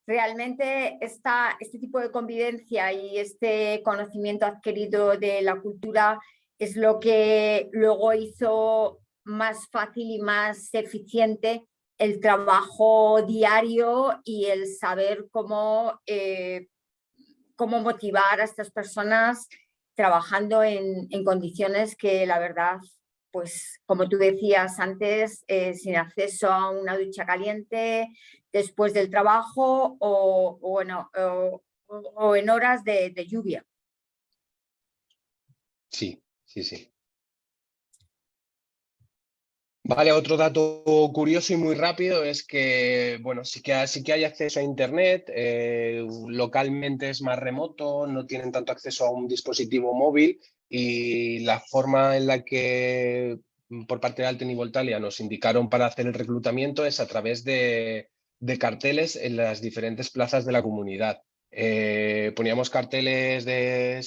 Realmente este tipo de convivencia y este conocimiento adquirido de la cultura es lo que luego hizo más fácil y más eficiente el trabajo diario y el saber cómo motivar a estas personas trabajando en condiciones que la verdad, pues como tú decías antes, sin acceso a una ducha caliente después del trabajo o en horas de lluvia. Sí, sí, sí. Vale, otro dato curioso y muy rápido es que, bueno, sí que hay acceso a Internet, localmente es más remoto, no tienen tanto acceso a un dispositivo móvil y la forma en la que por parte de Alten y Voltalia nos indicaron para hacer el reclutamiento es a través de carteles en las diferentes plazas de la comunidad. Poníamos carteles de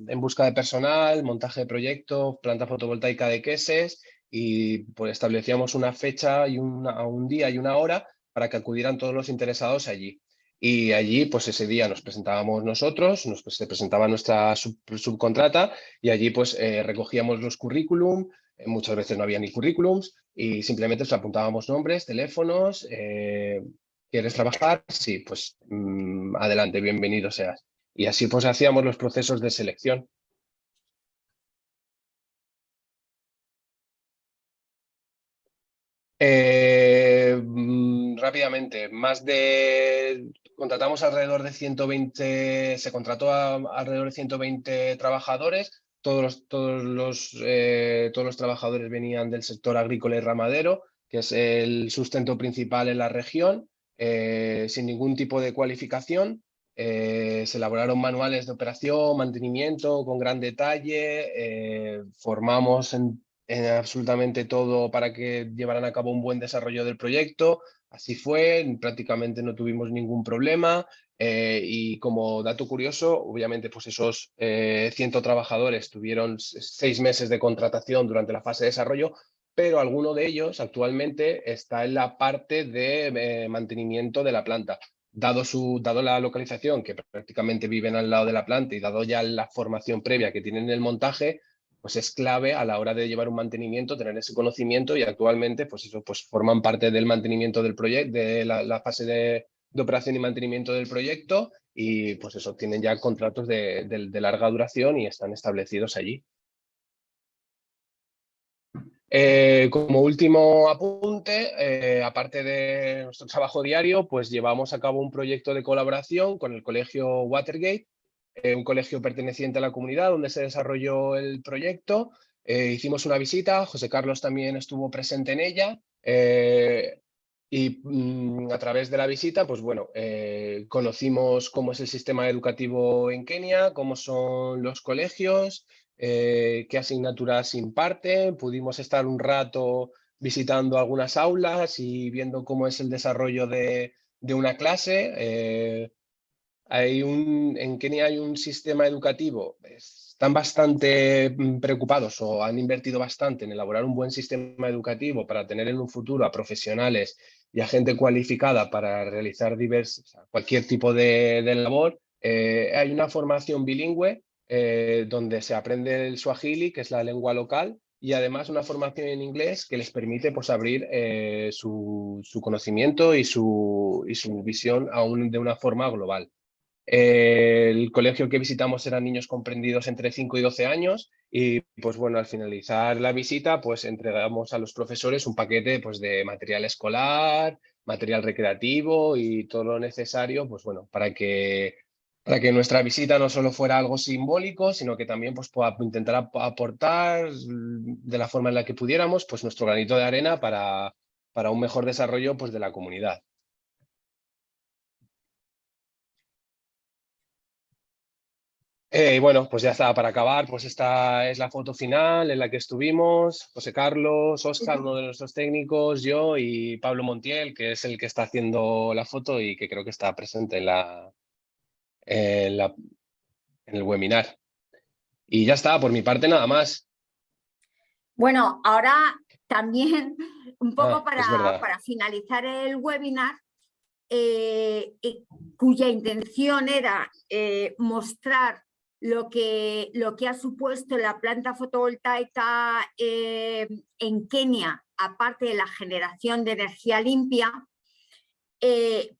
en busca de personal, montaje de proyecto, planta fotovoltaica de Queses y pues establecíamos una fecha y un día y una hora para que acudieran todos los interesados allí. Y allí, pues ese día nos presentábamos nosotros, se presentaba nuestra subcontrata y allí pues recogíamos los currículum, muchas veces no había ni currículums y simplemente os apuntábamos nombres, teléfonos, ¿quieres trabajar? Sí, pues adelante, bienvenido seas. Y así pues hacíamos los procesos de selección. Rápidamente, contratamos alrededor de 120, se contrató alrededor de 120 trabajadores, todos los trabajadores venían del sector agrícola y ramadero, que es el sustento principal en la región, sin ningún tipo de cualificación. Se elaboraron manuales de operación, mantenimiento con gran detalle, formamos en absolutamente todo para que llevaran a cabo un buen desarrollo del proyecto. Así fue, prácticamente no tuvimos ningún problema y como dato curioso, obviamente pues esos 100 trabajadores tuvieron 6 meses de contratación durante la fase de desarrollo, pero alguno de ellos actualmente está en la parte de mantenimiento de la planta. Dado la localización, que prácticamente viven al lado de la planta y dado ya la formación previa que tienen en el montaje, pues es clave a la hora de llevar un mantenimiento, tener ese conocimiento y actualmente pues eso, pues forman parte del mantenimiento del proyecto, de la fase de operación y mantenimiento del proyecto y pues eso, tienen ya contratos de larga duración y están establecidos allí. Como último apunte, aparte de nuestro trabajo diario, pues llevamos a cabo un proyecto de colaboración con el colegio Watergate, un colegio perteneciente a la comunidad donde se desarrolló el proyecto. Hicimos una visita, José Carlos también estuvo presente en ella y a través de la visita, pues bueno, conocimos cómo es el sistema educativo en Kenia, cómo son los colegios, qué asignaturas imparten. Pudimos estar un rato visitando algunas aulas y viendo cómo es el desarrollo de una clase. en Kenia hay un sistema educativo, están bastante preocupados o han invertido bastante en elaborar un buen sistema educativo para tener en un futuro a profesionales y a gente cualificada para realizar cualquier tipo de labor. Hay una formación bilingüe donde se aprende el swahili, que es la lengua local, y además una formación en inglés que les permite pues, abrir su conocimiento y su visión aún de una forma global. El colegio que visitamos eran niños comprendidos entre 5 y 12 años y pues bueno, al finalizar la visita pues entregamos a los profesores un paquete pues de material escolar, material recreativo y todo lo necesario pues bueno, para que nuestra visita no solo fuera algo simbólico, sino que también pues pueda intentar aportar de la forma en la que pudiéramos pues nuestro granito de arena para un mejor desarrollo pues de la comunidad. Y bueno, pues ya está, para acabar, pues esta es la foto final en la que estuvimos, José Carlos, Óscar, uno de nuestros técnicos, yo y Pablo Montiel, que es el que está haciendo la foto y que creo que está presente en el webinar. Y ya está, por mi parte nada más. Bueno, ahora también un poco Es verdad. para finalizar el webinar, cuya intención era mostrar lo que ha supuesto la planta fotovoltaica en Kenia, aparte de la generación de energía limpia,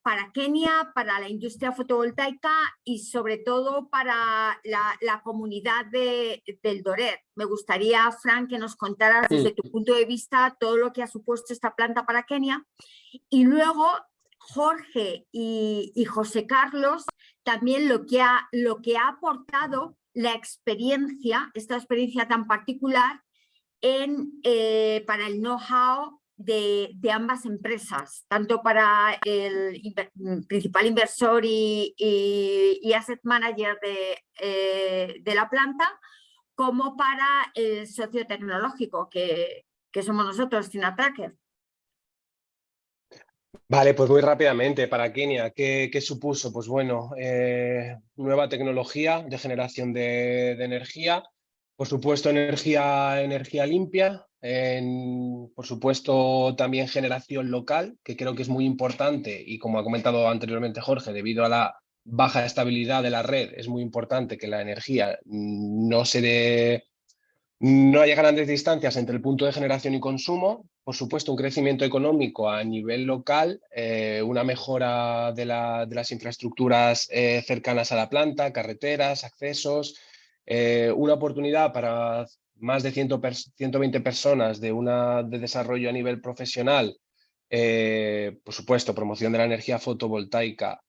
para Kenia, para la industria fotovoltaica y sobre todo para la comunidad del Doret. Me gustaría, Frank, que nos contaras desde tu punto de vista todo lo que ha supuesto esta planta para Kenia. Y luego Jorge y José Carlos también lo que ha aportado la experiencia, esta experiencia tan particular para el know-how de ambas empresas, tanto para el principal inversor y asset manager de la planta, como para el socio tecnológico que somos nosotros, Synatracker. Vale, pues muy rápidamente, para Kenia, ¿qué supuso? Pues bueno, nueva tecnología de generación de energía, por supuesto energía limpia, por supuesto también generación local, que creo que es muy importante y como ha comentado anteriormente Jorge, debido a la baja estabilidad de la red, es muy importante que la energía no haya grandes distancias entre el punto de generación y consumo, por supuesto un crecimiento económico a nivel local, una mejora de las infraestructuras cercanas a la planta, carreteras, accesos, una oportunidad para más de 120 personas de desarrollo a nivel profesional, por supuesto promoción de la energía fotovoltaica,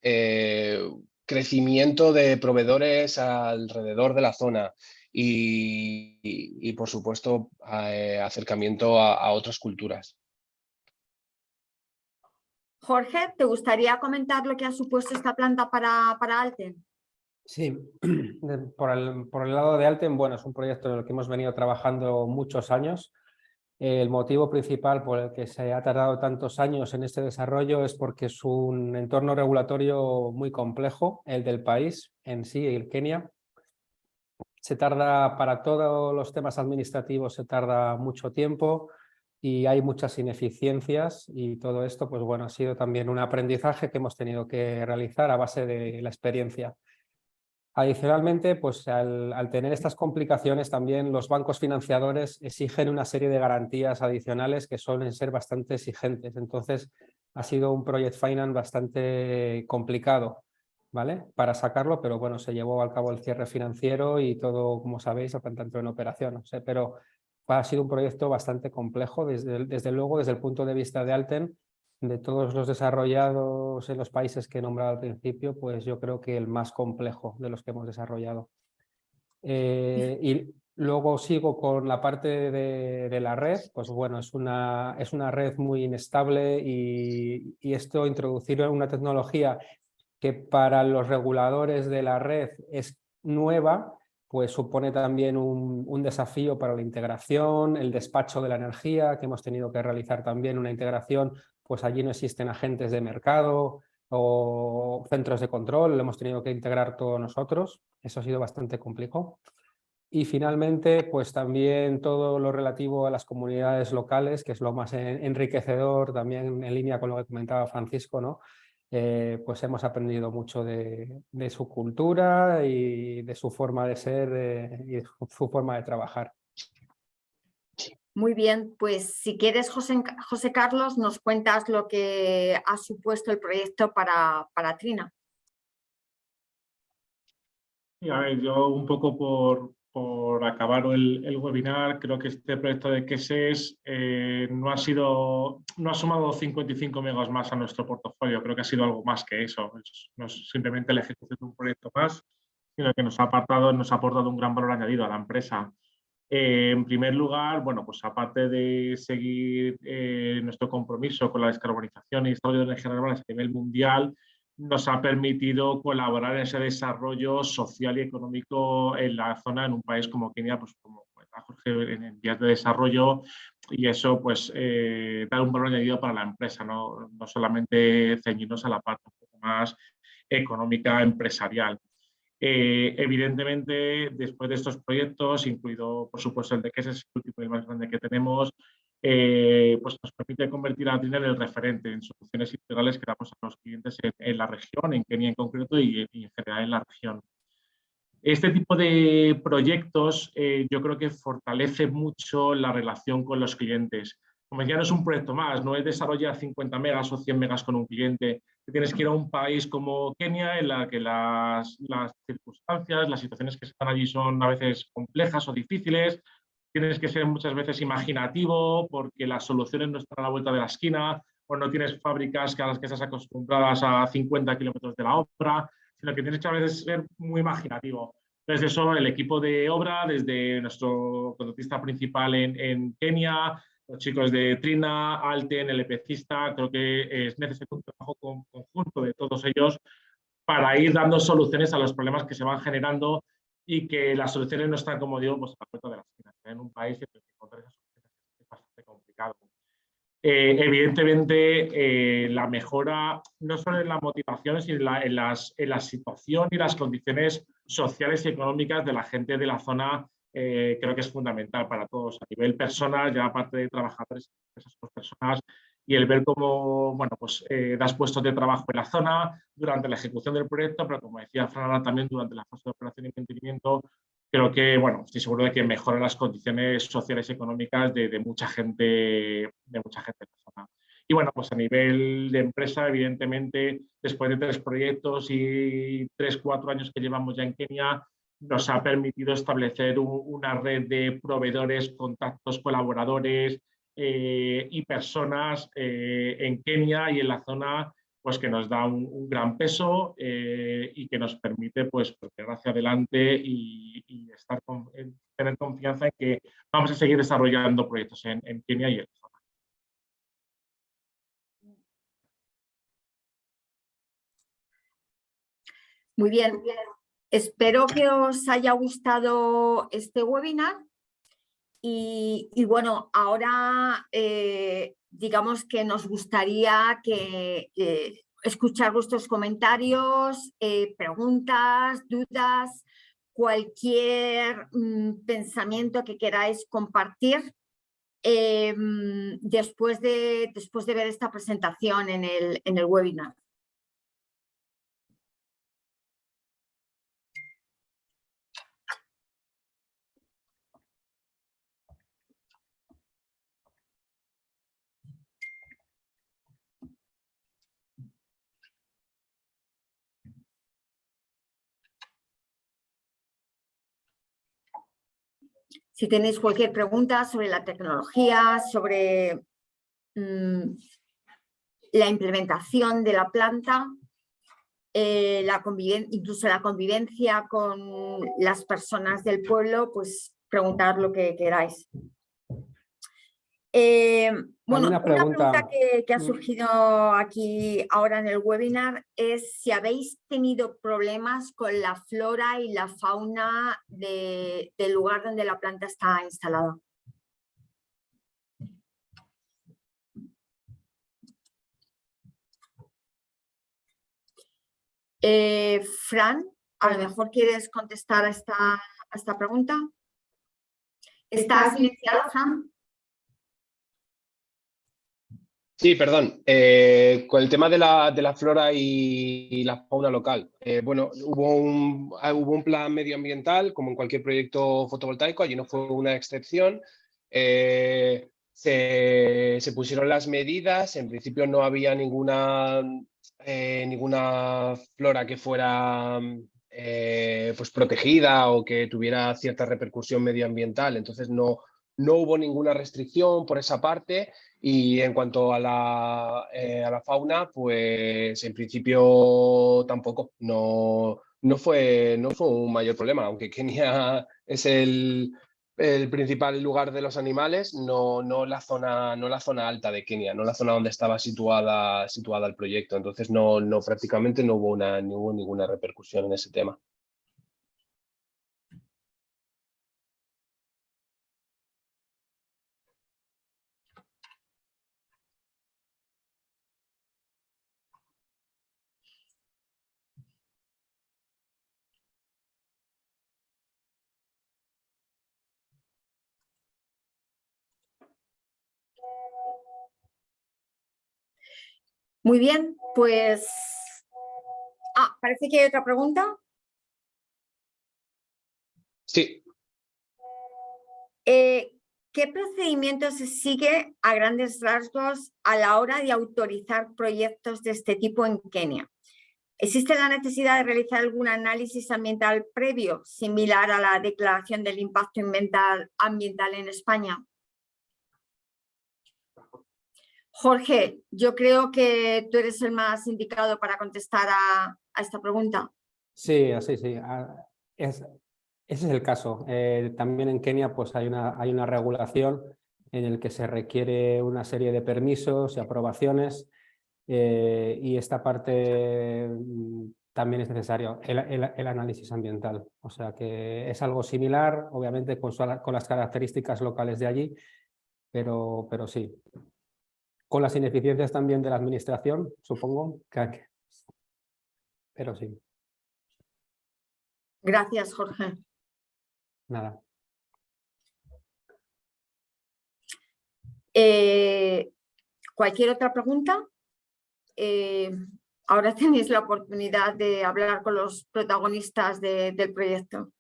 crecimiento de proveedores alrededor de la zona, y por supuesto, acercamiento a otras culturas. Jorge, ¿te gustaría comentar lo que ha supuesto esta planta para Alten? Sí, por el lado de Alten, bueno, es un proyecto en el que hemos venido trabajando muchos años. El motivo principal por el que se ha tardado tantos años en este desarrollo es porque es un entorno regulatorio muy complejo, el del país en sí, el Kenia. Se tarda para todos los temas administrativos, se tarda mucho tiempo y hay muchas ineficiencias y todo esto, pues bueno, ha sido también un aprendizaje que hemos tenido que realizar a base de la experiencia. Adicionalmente, pues al tener estas complicaciones también los bancos financiadores exigen una serie de garantías adicionales que suelen ser bastante exigentes. Entonces ha sido un project finance bastante complicado, ¿vale? Para sacarlo, pero bueno, se llevó a cabo el cierre financiero y todo, como sabéis, la planta entró en operación. No sé, pero ha sido un proyecto bastante complejo, desde luego, desde el punto de vista de Alten. De todos los desarrollados en los países que he nombrado al principio, pues yo creo que el más complejo de los que hemos desarrollado. Y luego sigo con la parte de la red. Pues bueno, es una red muy inestable y esto, introducir una tecnología que para los reguladores de la red es nueva, pues supone también un desafío para la integración, el despacho de la energía, que hemos tenido que realizar también una integración, pues allí no existen agentes de mercado, o centros de control, lo hemos tenido que integrar todos nosotros, eso ha sido bastante complejo. Y finalmente, pues también todo lo relativo a las comunidades locales, que es lo más enriquecedor, también en línea con lo que comentaba Francisco, ¿no? Pues hemos aprendido mucho de su cultura y de su forma de ser y de su forma de trabajar. Muy bien, pues si quieres, José Carlos, nos cuentas lo que ha supuesto el proyecto para Trina. Y a ver, yo un poco por acabar el webinar, creo que este proyecto de Queses no ha sumado 55 megas más a nuestro portafolio, creo que ha sido algo más que eso, no es simplemente la ejecución de un proyecto más, sino que nos ha aportado un gran valor añadido a la empresa. En primer lugar, bueno, pues aparte de seguir nuestro compromiso con la descarbonización y desarrollo de energías renovables a nivel mundial, nos ha permitido colaborar en ese desarrollo social y económico en la zona, en un país como Kenia, pues como Jorge, en vías de desarrollo, y eso pues da un valor añadido para la empresa, no solamente ceñirnos a la parte un poco más económica, empresarial. Evidentemente, después de estos proyectos, incluido por supuesto el de Queses, es el último y el más grande que tenemos, pues nos permite convertir a Trina en el referente en soluciones integrales que damos a los clientes en la región, en Kenia en concreto y en general en la región. Este tipo de proyectos yo creo que fortalece mucho la relación con los clientes. Como decía, no es un proyecto más, no es desarrollar 50 megas o 100 megas con un cliente. Tienes que ir a un país como Kenia en la que las circunstancias, las situaciones que están allí son a veces complejas o difíciles. Tienes que ser muchas veces imaginativo porque las soluciones no están a la vuelta de la esquina o no tienes fábricas a las que estás acostumbradas a 50 kilómetros de la obra, sino que tienes que a veces ser muy imaginativo. Desde eso, el equipo de obra, desde nuestro contratista principal en Kenia, los chicos de Trina, Alten, el EPCista, creo que es necesario un trabajo conjunto de todos ellos para ir dando soluciones a los problemas que se van generando y que las soluciones no están, como digo, pues a la puerta de la esquina. En un país que encontrar esas soluciones es bastante complicado. Evidentemente, la mejora no solo en la motivación, sino en la situación y las condiciones sociales y económicas de la gente de la zona, creo que es fundamental para todos. A nivel personal, ya aparte de trabajadores, esas dos personas, y el ver cómo, bueno, pues das puestos de trabajo en la zona durante la ejecución del proyecto, pero como decía Fran, también durante la fase de operación y mantenimiento, creo que, bueno, estoy seguro de que mejora las condiciones sociales y económicas de mucha gente en la zona. Y bueno, pues a nivel de empresa, evidentemente, después de 3 proyectos y 3-4 años que llevamos ya en Kenia, nos ha permitido establecer una red de proveedores, contactos, colaboradores y personas en Kenia y en la zona, pues que nos da un gran peso y que nos permite pues ir hacia adelante y tener confianza en que vamos a seguir desarrollando proyectos en Kenia y en la zona. Muy bien, espero que os haya gustado este webinar y bueno, ahora digamos que nos gustaría escuchar vuestros comentarios, preguntas, dudas, cualquier pensamiento que queráis compartir después de ver esta presentación en el webinar. Si tenéis cualquier pregunta sobre la tecnología, sobre la implementación de la planta, incluso la convivencia con las personas del pueblo, pues preguntad lo que queráis. Bueno, una pregunta que ha surgido aquí ahora en el webinar es si habéis tenido problemas con la flora y la fauna del lugar donde la planta está instalada. Fran, a lo mejor quieres contestar a esta pregunta. ¿Estás silenciado, Fran? Sí, perdón. Con el tema de la flora y la fauna local. Bueno, hubo un plan medioambiental, como en cualquier proyecto fotovoltaico, allí no fue una excepción. Se pusieron las medidas, en principio no había ninguna flora que fuera pues protegida o que tuviera cierta repercusión medioambiental, entonces no hubo ninguna restricción por esa parte. Y en cuanto a la fauna, pues en principio tampoco, no fue un mayor problema, aunque Kenia es el principal lugar de los animales, no la zona alta de Kenia, no la zona donde estaba situada el proyecto. Entonces prácticamente no hubo ninguna repercusión en ese tema. Muy bien, pues... parece que hay otra pregunta. Sí. ¿Qué procedimiento se sigue a grandes rasgos a la hora de autorizar proyectos de este tipo en Kenia? ¿Existe la necesidad de realizar algún análisis ambiental previo, similar a la declaración del impacto ambiental en España? Jorge, yo creo que tú eres el más indicado para contestar a esta pregunta. Sí, así sí. Ese es el caso. También en Kenia pues hay una regulación en el que se requiere una serie de permisos y aprobaciones, y esta parte también es necesario, el análisis ambiental. O sea que es algo similar, obviamente con las características locales de allí, pero sí. Con las ineficiencias también de la administración, supongo, pero sí. Gracias, Jorge. Nada. ¿Cualquier otra pregunta? Ahora tenéis la oportunidad de hablar con los protagonistas del proyecto.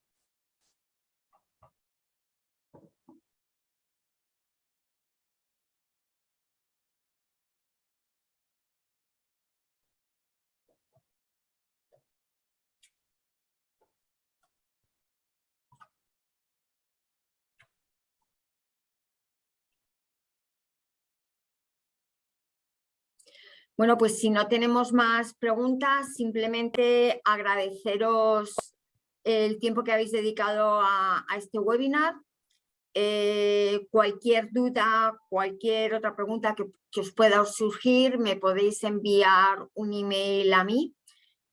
Bueno, pues si no tenemos más preguntas, simplemente agradeceros el tiempo que habéis dedicado a este webinar. Cualquier duda, cualquier otra pregunta que os pueda surgir, me podéis enviar un email a mí.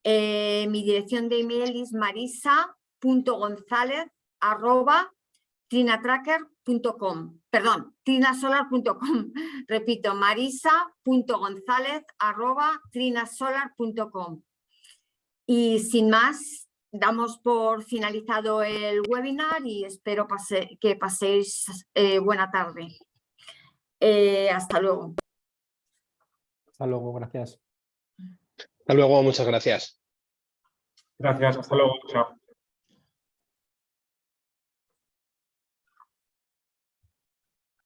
Mi dirección de email es marisa.gonzalez@trinatracker.com. Perdón, trinasolar.com. Repito, marisa.gonzalez@trinasolar.com. Y sin más, damos por finalizado el webinar y espero que paséis buena tarde. Hasta luego. Hasta luego, gracias. Hasta luego, muchas gracias. Gracias, hasta luego. Chao.